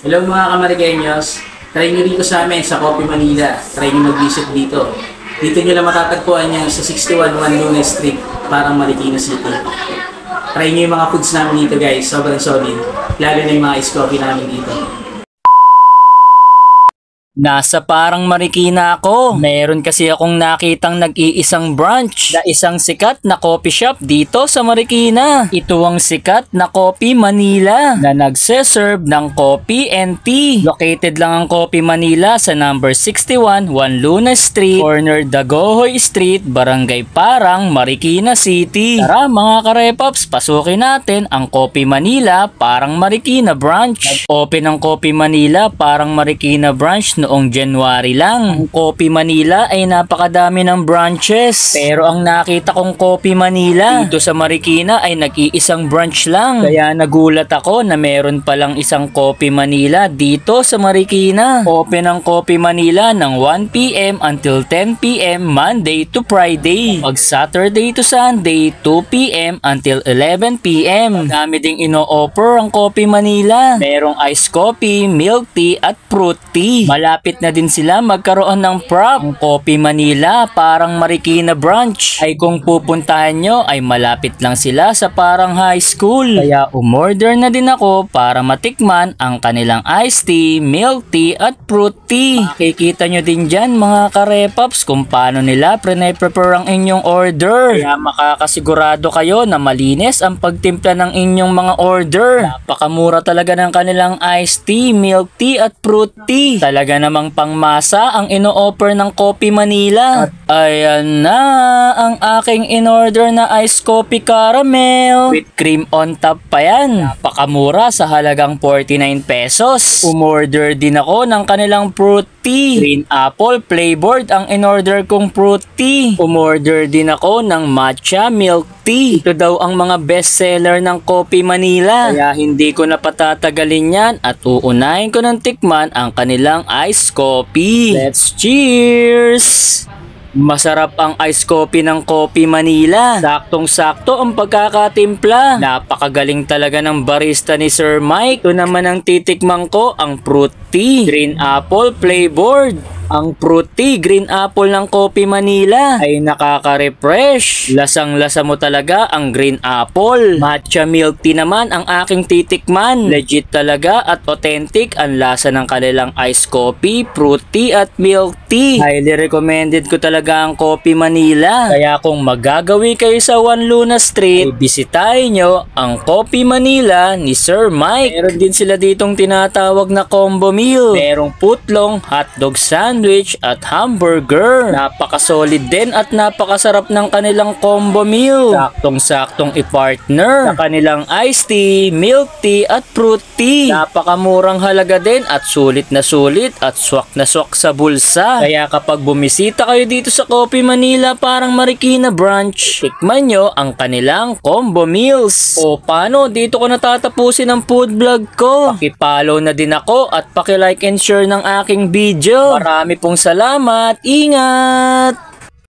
Hello mga Kamarikeños, try nyo dito sa amin sa Coffee Manila. Try nyo mag-visit dito. Dito nyo lang matatagpuan yan sa 611 Lunes Street, parang Marikina City. Try nyo yung mga foods namin dito guys, sobrang solid. Lalo na yung mga ice coffee namin dito. Nasa parang Marikina ako. Meron kasi akong nakitang nag-iisang branch na isang sikat na coffee shop dito sa Marikina. Ito ang sikat na Coffee Manila na nagse-serve ng coffee and tea. Located lang ang Coffee Manila sa number 61, 1 Luna Street, corner Dagohoy Street, Barangay Parang, Marikina City. Tara mga karepops, pasukin natin ang Coffee Manila Parang Marikina branch. Nag-open ang Coffee Manila Parang Marikina branch noong January lang. Ang Coffee Manila ay napakadami ng branches. Pero ang nakita kong Coffee Manila dito sa Marikina ay nag-iisang branch lang. Kaya nagulat ako na meron palang isang Coffee Manila dito sa Marikina. Open ang Coffee Manila ng 1 PM until 10 PM Monday to Friday. Pag Saturday to Sunday, 2 PM until 11 PM. Dami ding ino-offer ang Coffee Manila. Merong iced coffee, milk tea at fruit tea. Malapit na din sila magkaroon ng prop. Ang Coffee Manila Parang Marikina branch ay kung pupuntahan nyo ay malapit lang sila sa Parang High School. Kaya umorder na din ako para matikman ang kanilang iced tea, milk tea at fruit tea. Makikita nyo din dyan mga karepops kung paano nila prepare ang inyong order. Kaya makakasigurado kayo na malinis ang pagtimpla ng inyong mga order. Napakamura talaga ng kanilang iced tea, milk tea at fruit tea. Talaga namang pangmasa ang ino-offer ng Coffee Manila. At ayan na ang aking in-order na iced coffee caramel with cream on top pa yan. Napakamura sa halagang 49 pesos. Umorder din ako ng kanilang fruit tea. Green apple flavored ang in-order kong fruit tea. Umorder din ako ng matcha milk tea. Ito daw ang mga best seller ng Coffee Manila. Kaya hindi ko na patatagalin yan at uunahin ko ng tikman ang kanilang iced coffee. Let's cheers! Masarap ang iced coffee ng Coffee Manila. Saktong-sakto ang pagkakatimpla. Napakagaling talaga ng barista ni Sir Mike. Ito naman ang titikman ko, ang fruit tea. Green apple flavored. Ang fruit tea, green apple ng Coffee Manila ay nakaka-refresh. Lasang-lasa mo talaga ang green apple. Matcha milk tea naman ang aking titikman. Legit talaga at authentic ang lasa ng kanilang iced coffee, fruit tea at milk tea. Highly recommended ko talaga ang Coffee Manila. Kaya kung magagawi kayo sa 1 Luna Street, bisitahin nyo ang Coffee Manila ni Sir Mike. Meron din sila ditong tinatawag na combo meal. Merong putlong, hotdog sandwich at hamburger. Napaka-solid din at napakasarap ng kanilang combo meal. Saktong-saktong i-partner sa kanilang iced tea, milk tea at fruit tea. Napakamurang halaga din at sulit na sulit at swak na swak sa bulsa. Kaya kapag bumisita kayo dito sa Coffee Manila Parang Marikina branch, tikman nyo ang kanilang combo meals. O paano, dito ko natatapusin ang food vlog ko. Paki-follow na din ako at paki-like and share ng aking video. Marami pong salamat. Ingat!